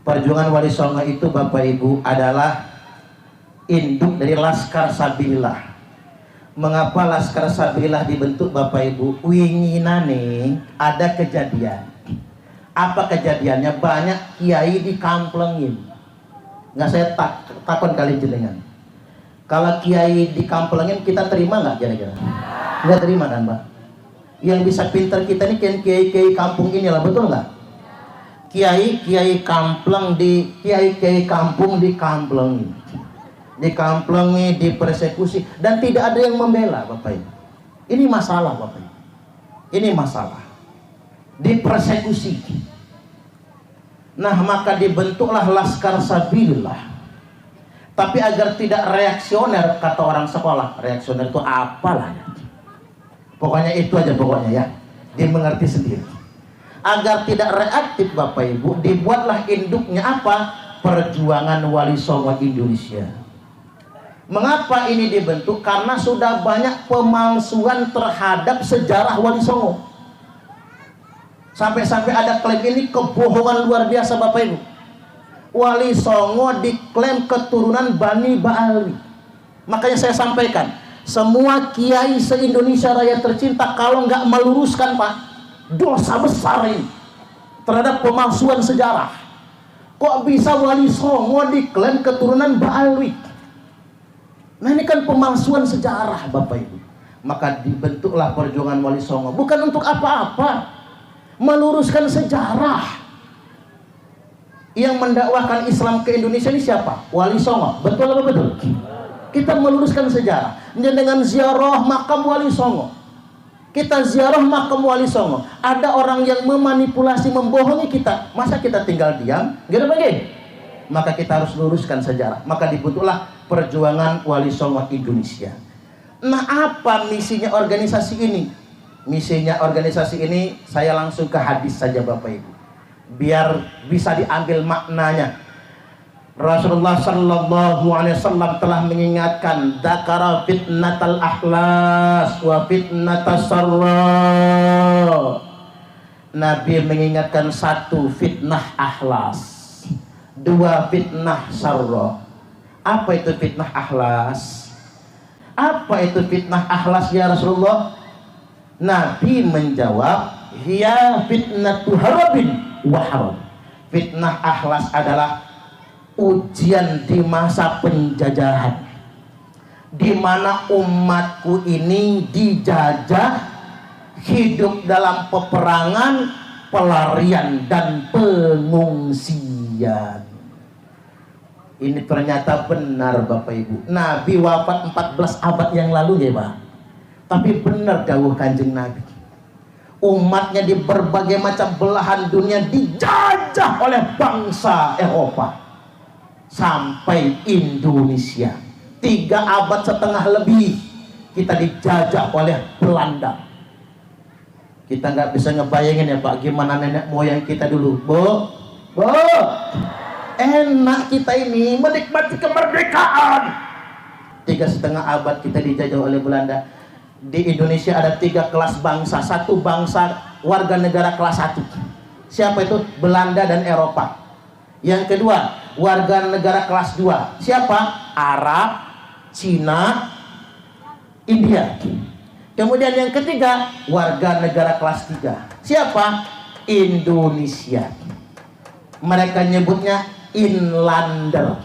Perjuangan Wali Songo itu Bapak Ibu adalah induk dari Laskar Sabilillah. Mengapa Laskar Sabilillah dibentuk Bapak Ibu? Winginane ada kejadian. Apa kejadiannya? Banyak kiai dikamplengin. Nggak, saya takon kali jenengan. Kalau kiai dikamplengin kita terima nggak kira-kira? Nggak terima kan Mbak? Yang bisa pintar kita ini kan kiai-kiai kampung ini lah, betul nggak? Kiai kampung dikamplengi, dipersekusi, dan tidak ada yang membela Bapak Ibu. Ini masalah Bapak Ibu. Ini masalah. Dipersekusi. Nah, maka dibentuklah Laskar Sabilillah. Tapi agar tidak reaksioner, kata orang sekolah, reaksioner itu apalah ya. Pokoknya itu aja pokoknya ya. Dia mengerti sendiri. Agar tidak reaktif Bapak Ibu, dibuatlah induknya apa? Perjuangan Wali Songo Indonesia. Mengapa ini dibentuk? Karena sudah banyak pemalsuan terhadap sejarah Wali Songo. Sampai-sampai ada klaim, ini kebohongan luar biasa Bapak Ibu. Wali Songo diklaim keturunan Bani Ba'ali. Makanya saya sampaikan, semua kiai se-Indonesia Raya tercinta kalau nggak meluruskan Pak, dosa besar ini terhadap pemalsuan sejarah. Kok bisa Wali Songo diklaim keturunan Ba'alwi? Nah, ini kan pemalsuan sejarah Bapak Ibu. Maka dibentuklah perjuangan Wali Songo, bukan untuk apa-apa, meluruskan sejarah. Yang mendakwahkan Islam ke Indonesia ini siapa? Wali Songo. Betul apa betul? Kita meluruskan sejarah dengan ziarah makam Wali Songo. Kita ziarah makam Wali Songo. Ada orang yang memanipulasi, membohongi kita. Masa kita tinggal diam? Gak bagi. Maka kita harus luruskan sejarah. Maka dibentuklah perjuangan Wali Songo Indonesia. Nah, apa misinya organisasi ini? Misinya organisasi ini, saya langsung ke hadis saja Bapak Ibu, biar bisa diambil maknanya. Rasulullah Sallallahu Alaihi Wasallam telah mengingatkan, dzakara fitnatal akhlas wa fitnatas sarra. Nabi mengingatkan, satu, fitnah akhlas, dua, fitnah sarra. Apa itu fitnah akhlas? Apa itu fitnah akhlas ya Rasulullah? Nabi menjawab, hiya fitnatu harabin wa harab. Fitnah akhlas adalah ujian di masa penjajahan, di mana umatku ini dijajah, hidup dalam peperangan, pelarian, dan pengungsian. Ini ternyata benar Bapak Ibu. Nabi wafat 14 abad yang lalu ya Pak. Tapi benar dawuh Kanjeng Nabi. Umatnya di berbagai macam belahan dunia dijajah oleh bangsa Eropa sampai Indonesia. 3,5 abad lebih kita dijajah oleh Belanda. Kita nggak bisa ngebayangin ya Pak, gimana nenek moyang kita dulu. Bu, enak kita ini menikmati kemerdekaan. 3,5 abad kita dijajah oleh Belanda. Di Indonesia ada 3 kelas bangsa. Satu bangsa warga negara kelas 1. Siapa itu? Belanda dan Eropa. Yang kedua, warga negara kelas 2. Siapa? Arab, Cina, India. Kemudian yang ketiga, warga negara kelas 3. Siapa? Indonesia. Mereka nyebutnya Inlander.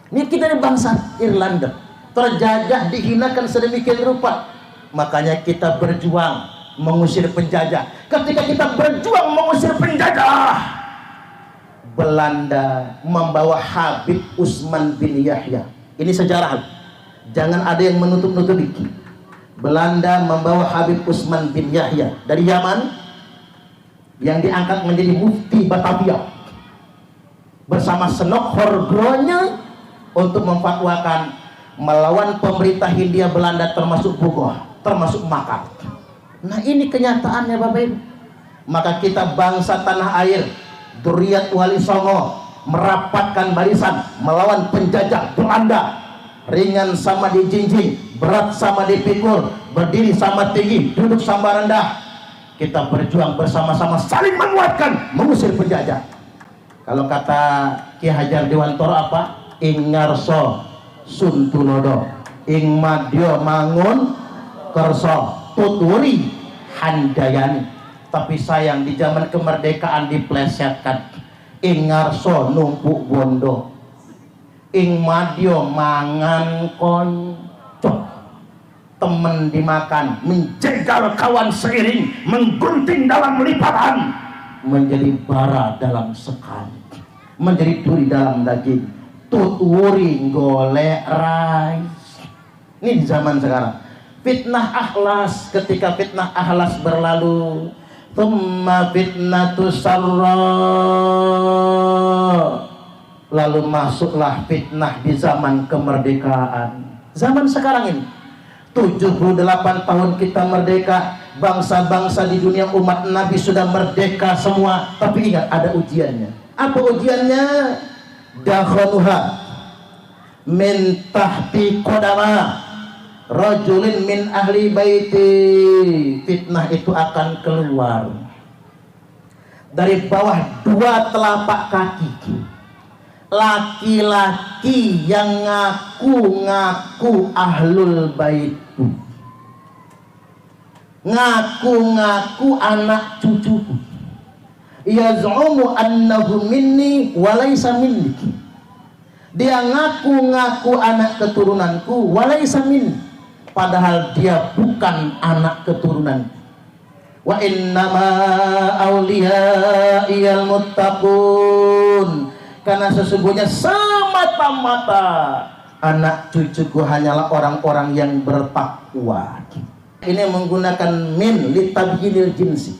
Ini kita ini bangsa Irlander, terjajah, dihinakan sedemikian rupa. Makanya kita berjuang mengusir penjajah. Ketika kita berjuang mengusir penjajah, Belanda membawa Habib Usman bin Yahya. Ini sejarah, jangan ada yang menutup-nutupi. Belanda membawa Habib Usman bin Yahya dari Yaman, yang diangkat menjadi mufti Batavia, bersama Senok Horgronya, untuk memfatwakan melawan pemerintah Hindia Belanda, termasuk Bogor, termasuk Makar. Nah, ini kenyataannya Bapak Ibu. Maka kita bangsa tanah air, Dzurriyyat Wali Songo, merapatkan barisan melawan penjajah Belanda. Ringan sama dijinjing, berat sama dipikul, berdiri sama tinggi, duduk sama rendah. Kita berjuang bersama-sama, saling menguatkan, mengusir penjajah. Kalau kata Ki Hajar Dewantara apa? Ing ngarso suntunodo, ing madya mangun kerso tuturi handayani. Tapi sayang di zaman kemerdekaan diplesetkan. Ing ngarso numpuk bondo, ing madya mangan konco. Temen dimakan, menjegal kawan seiring, menggunting dalam lipatan, menjadi bara dalam sekam, menjadi duri dalam daging, tuturi golek rai. Ini di zaman sekarang. Fitnah akhlas, ketika fitnah akhlas berlalu, thumma fitnatu sarra, lalu masuklah fitnah di zaman kemerdekaan. Zaman sekarang ini 78 tahun kita merdeka, bangsa-bangsa di dunia umat Nabi sudah merdeka semua, tapi ingat ada ujiannya. Apa ujiannya? Dakhanuha min tahti qadama rajulin min ahli baiti. Fitnah itu akan keluar dari bawah dua telapak kaki laki-laki yang ngaku-ngaku ahlul bait, ngaku-ngaku anak cucuku, yaz'umu annahu minni walaysa minni. Dia ngaku-ngaku anak keturunanku walaysa minni, padahal dia bukan anak keturunanku. Wa innama awliya'iyal muttaqun, karena sesungguhnya semata-mata anak cucuku hanyalah orang-orang yang bertakwa. Ini menggunakan min litabyinil jinsi.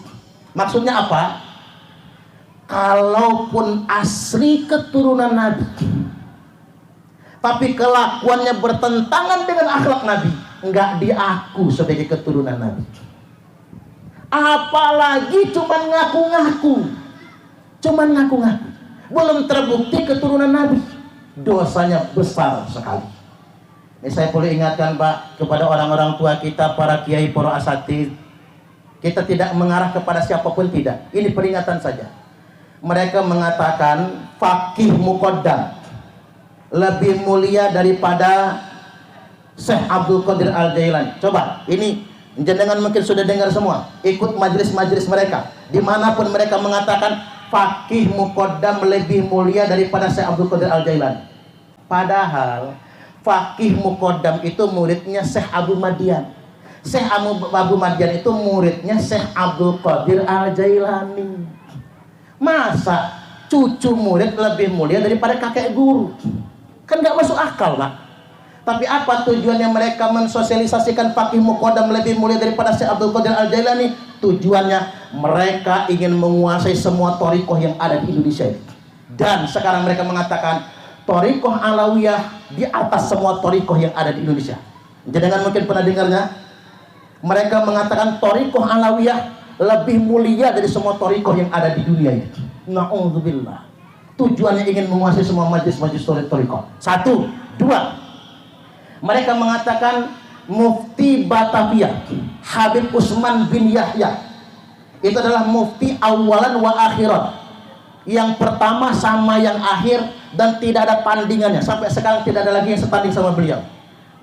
Maksudnya apa? Kalaupun asli keturunan Nabi, tapi kelakuannya bertentangan dengan akhlak Nabi, enggak diaku sebagai keturunan Nabi. Apalagi cuman ngaku-ngaku, belum terbukti keturunan Nabi, dosanya besar sekali. Ini saya perlu ingatkan Pak kepada orang-orang tua kita, para kiai, para asatidz. Kita tidak mengarah kepada siapapun, tidak. Ini peringatan saja. Mereka mengatakan faqih muqaddam lebih mulia daripada Syekh Abdul Qadir Al-Jailani. Coba, ini jenengan mungkin sudah dengar semua, ikut majelis-majelis mereka, dimanapun mereka mengatakan faqih muqaddam lebih mulia daripada Syekh Abdul Qadir Al-Jailani. Padahal faqih muqaddam itu muridnya Syekh Abu Madian. Syekh Abu Madian itu muridnya Syekh Abdul Qadir Al-Jailani. Masa cucu murid lebih mulia daripada kakek guru? Kan gak masuk akal Pak. Tapi apa tujuannya mereka mensosialisasikan faqih muqaddam lebih mulia daripada Syekh Abdul Qadir Al-Jailani? Tujuannya mereka ingin menguasai semua thariqah yang ada di Indonesia. Dan sekarang mereka mengatakan thariqah Alawiyah di atas semua thariqah yang ada di Indonesia. Jangan mungkin pernah dengarnya. Mereka mengatakan thariqah Alawiyah lebih mulia dari semua thariqah yang ada di dunia ini. Na'udzubillah. Tujuannya ingin menguasai semua majlis-majlis thariqah. Satu, dua. Mereka mengatakan Mufti Batavia Habib Usman bin Yahya itu adalah mufti awalan wa akhirat, yang pertama sama yang akhir, dan tidak ada tandingannya. Sampai sekarang tidak ada lagi yang setanding sama beliau.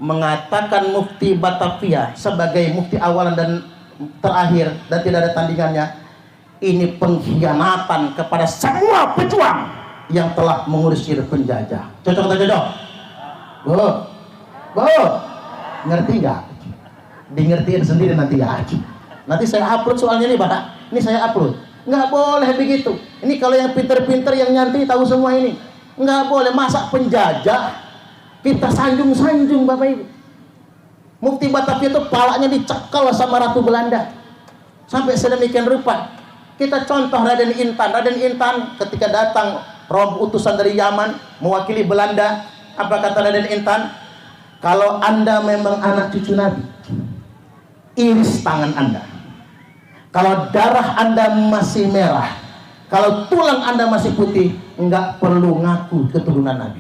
Mengatakan Mufti Batavia sebagai mufti awalan dan terakhir dan tidak ada tandingannya, ini pengkhianatan kepada semua pejuang yang telah mengusir penjajah. Cocok atau cocok? Bu, ngerti nggak? Di sendiri nanti ya. Nanti saya upload soalnya nih Pak. Ini saya upload. Nggak boleh begitu. Ini kalau yang pinter-pinter yang nyantri tahu semua ini. Nggak boleh. Masa penjajah kita sanjung-sanjung Bapak Ibu. Mufti Batavia itu palanya dicekal sama Ratu Belanda sampai sedemikian rupa. Kita contoh Raden Intan. Raden Intan ketika datang utusan dari Yaman mewakili Belanda, apa kata Raden Intan? Kalau Anda memang anak cucu Nabi, iris tangan Anda. Kalau darah Anda masih merah, kalau tulang Anda masih putih, enggak perlu ngaku keturunan Nabi.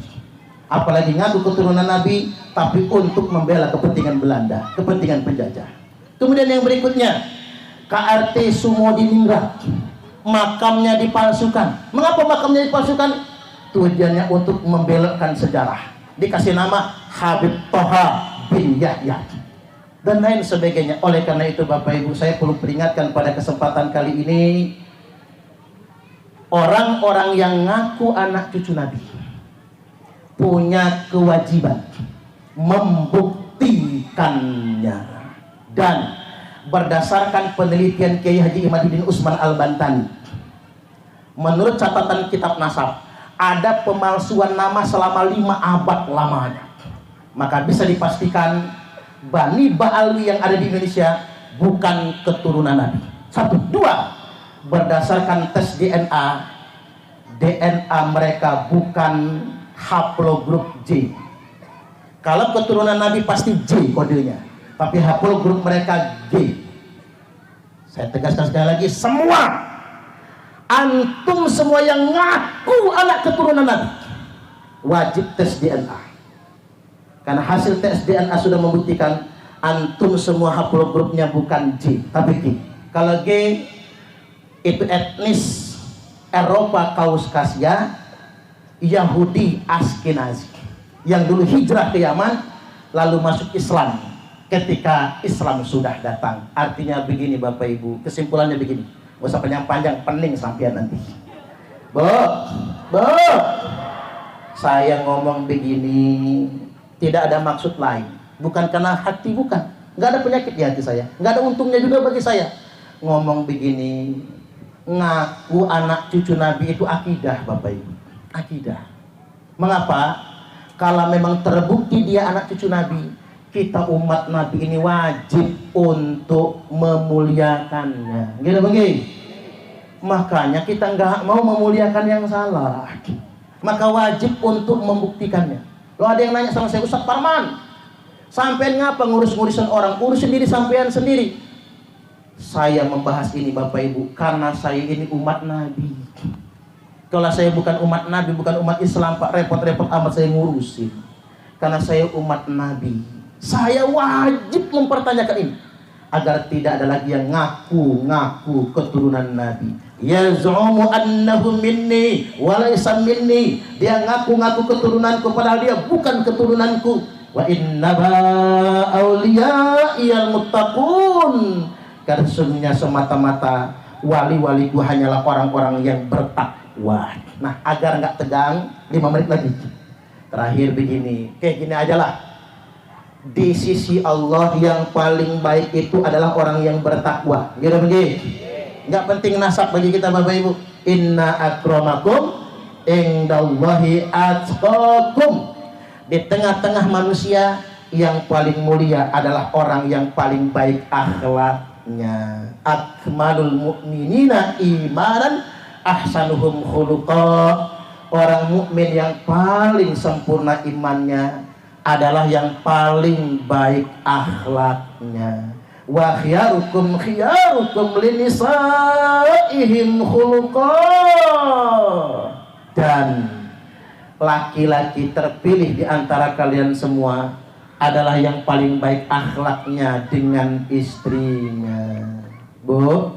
Apalagi ngaku keturunan Nabi, tapi untuk membela kepentingan Belanda, kepentingan penjajah. Kemudian yang berikutnya, KRT Sumodiningrat, makamnya dipalsukan. Mengapa makamnya dipalsukan? Tujuannya untuk membelokkan sejarah. Dikasih nama Habib Toha bin Yahya dan lain sebagainya. Oleh karena itu Bapak Ibu, saya perlu peringatkan pada kesempatan kali ini, orang-orang yang ngaku anak cucu Nabi punya kewajiban membuktikannya. Dan berdasarkan penelitian Kiai Haji Imaduddin Usman Al-Bantani, menurut catatan kitab nasab, ada pemalsuan nama selama 5 abad lamanya. Maka bisa dipastikan Bani Ba'alwi yang ada di Indonesia bukan keturunan Nabi. 1, 2, berdasarkan tes DNA mereka bukan haplogrup J. Kalau keturunan Nabi pasti J kodenya, tapi haplogrup mereka G. Saya tegaskan sekali lagi, semua antum semua yang ngaku anak keturunan Nabi wajib tes DNA, karena hasil tes DNA sudah membuktikan antum semua haplogrupnya bukan J tapi G. Kalau G itu etnis Eropa Kaukasia, Yahudi Askenazi yang dulu hijrah ke Yaman lalu masuk Islam ketika Islam sudah datang. Artinya begini Bapak Ibu, kesimpulannya begini, gak usah panjang-panjang, pening sampean nanti. Bu, saya ngomong begini tidak ada maksud lain, bukan karena hati, bukan, nggak ada penyakit di hati saya, nggak ada untungnya juga bagi saya. Ngomong begini, ngaku anak cucu Nabi itu akidah Bapak Ibu, akidah. Mengapa? Kalau memang terbukti dia anak cucu Nabi, kita umat Nabi ini wajib untuk memuliakannya. Gitu begini. Makanya kita nggak mau memuliakan yang salah, maka wajib untuk membuktikannya. Lo ada yang nanya sama saya, Ustaz Parman, sampean ngapa ngurus-ngurusin orang, urus sendiri sampean sendiri. Saya membahas ini Bapak Ibu karena saya ini umat Nabi. Kalau saya bukan umat Nabi, bukan umat Islam, Pak, repot-repot amat saya ngurusin. Karena saya umat Nabi, saya wajib mempertanyakan ini agar tidak ada lagi yang ngaku-ngaku keturunan Nabi. Yaz'umu annahu minni wa laysa minni. Dia ngaku-ngaku keturunanku padahal dia bukan keturunanku. Wa innama awliya'iyal muttaqun. Karena sesungguhnya semata-mata wali-waliku hanyalah orang-orang yang bertakwa. Nah, agar nggak tegang, 5 menit lagi. Terakhir begini, kayak gini aja lah. Di sisi Allah yang paling baik itu adalah orang yang bertakwa. Gitu begini. Nggak penting nasab bagi kita Bapak Ibu. Inna akramakum indallahi atqakum. Di tengah-tengah manusia yang paling mulia adalah orang yang paling baik akhlaknya. Akmalul mu'minina imanan ahsanuhum khuluqa. Orang mukmin yang paling sempurna imannya adalah yang paling baik akhlaknya. Wa khiyarukum khiyarukum linisaihim khuluqa. Dan laki-laki terpilih di antara kalian semua adalah yang paling baik akhlaknya dengan istrinya. Bu,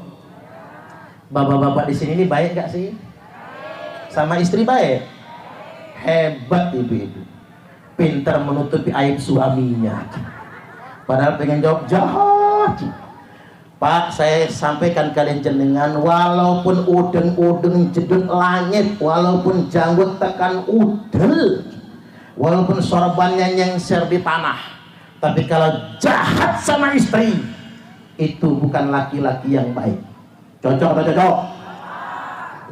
bapak-bapak di sini ini baik gak sih? Sama istri baik? Hebat ibu-ibu, pintar menutupi aib suaminya, padahal pengen jawab jahat. Pak, saya sampaikan kalian jenengan, walaupun udeng-udeng jedut langit, walaupun janggut tekan udel, walaupun sorbannya nyengser di tanah, tapi kalau jahat sama istri, itu bukan laki-laki yang baik. Cocok atau cocok?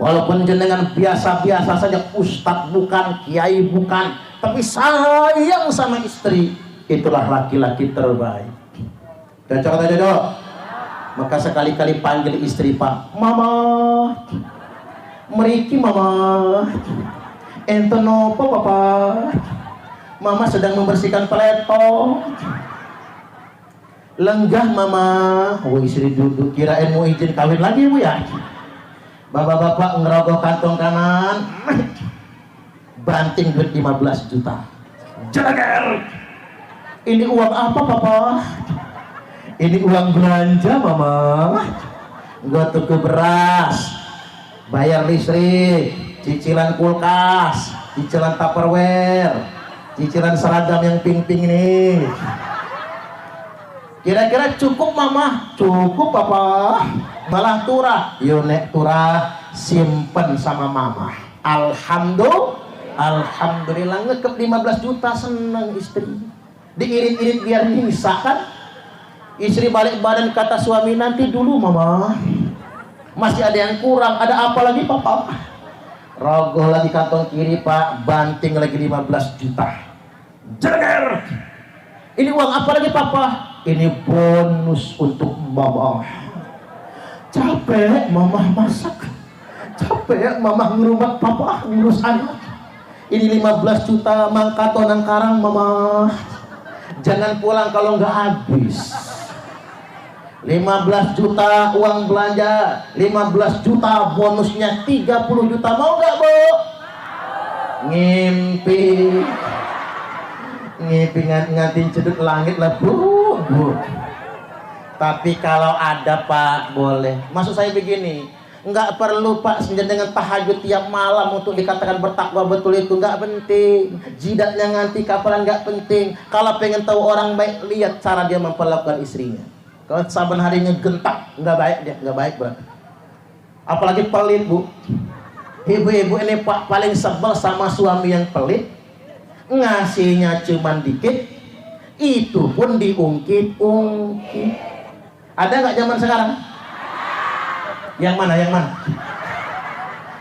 Walaupun jenengan biasa-biasa saja, ustadz bukan, kiai bukan, tapi sayang sama istri, itulah laki-laki terbaik. Cocok atau cocok? Maka sekali-kali panggil istri, Pak, Mama, meriki Mama, ente nopo Papa, Mama sedang membersihkan peleto. Lenggah Mama. Oh, istri duduk, kirain mau izin kawin lagi Bu ya. Bapak-bapak ngerogoh kantong kanan, banting duit 15 juta. Jeleger. Ini uang apa Papa? Ini uang belanja Mama. Gua tuku beras. bayar listrik, cicilan kulkas, cicilan Tupperware, cicilan seragam yang pink-pink ini. Kira-kira cukup mama? Cukup papa. Malah turah. Yo nek turah simpen sama mama. Alhamdulillah ngekep 15 juta, seneng istri. Diirit-irit biar bisa kan. Istri balik badan kata suami, nanti dulu mama, masih ada yang kurang. Ada apa lagi papa? Rogoh lagi kantong kiri pak, banting lagi 15 juta. Jeger. Ini uang apa lagi papa? Ini bonus untuk mama. Capek mama masak, capek mama ngurus papa ngurus anak. Ini 15 juta mangkato nang karang mama. Jangan pulang kalau nggak habis. 15 juta uang belanja, 15 juta bonusnya 30 juta. Mau nggak bu? Ngimpi ngantin cedut langit lah bu. Tapi kalau ada pak boleh. Maksud saya begini, nggak perlu pak senja dengan tahajud tiap malam untuk dikatakan bertakwa, betul itu nggak penting. Jidatnya nganti kapalan nggak penting. Kalau pengen tahu orang baik, lihat cara dia memperlakukan istrinya. Kalau saban harinya gentak, nggak baik dia, nggak baik berarti. Apalagi pelit bu. Ibu-ibu ini pak paling sebel sama suami yang pelit. Ngasihnya cuman dikit, itu pun diungkit-ungkit. Ada nggak zaman sekarang? Yang mana?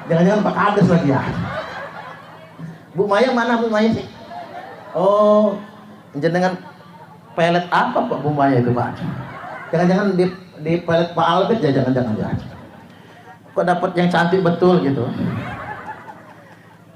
Jangan-jangan Pak Kades lagi ya. Bu Maya mana Bu Maya sih? Oh, jenengan pelet apa Pak Bu Maya itu Pak? Jangan-jangan di pelet Pak Albert ya, jangan-jangan ya. Kok dapat yang cantik betul gitu.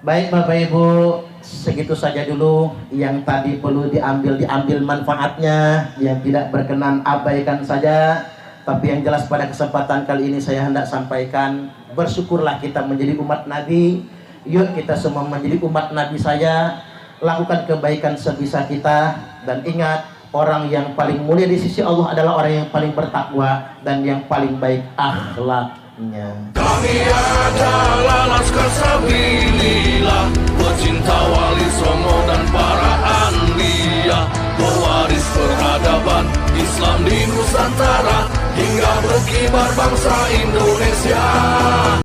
Baik Bapak Ibu, segitu saja dulu yang tadi perlu diambil manfaatnya, yang tidak berkenan abaikan saja. Tapi yang jelas pada kesempatan kali ini saya hendak sampaikan, bersyukurlah kita menjadi umat Nabi. Yuk kita semua menjadi umat Nabi saja, lakukan kebaikan sebisa kita, dan ingat orang yang paling mulia di sisi Allah adalah orang yang paling bertakwa dan yang paling baik akhlaknya. Kami adalah Laskar Sabilillah, pecinta Wali Songo dan para anbiya, pewaris peradaban Islam di Nusantara hingga berkibar bangsa Indonesia.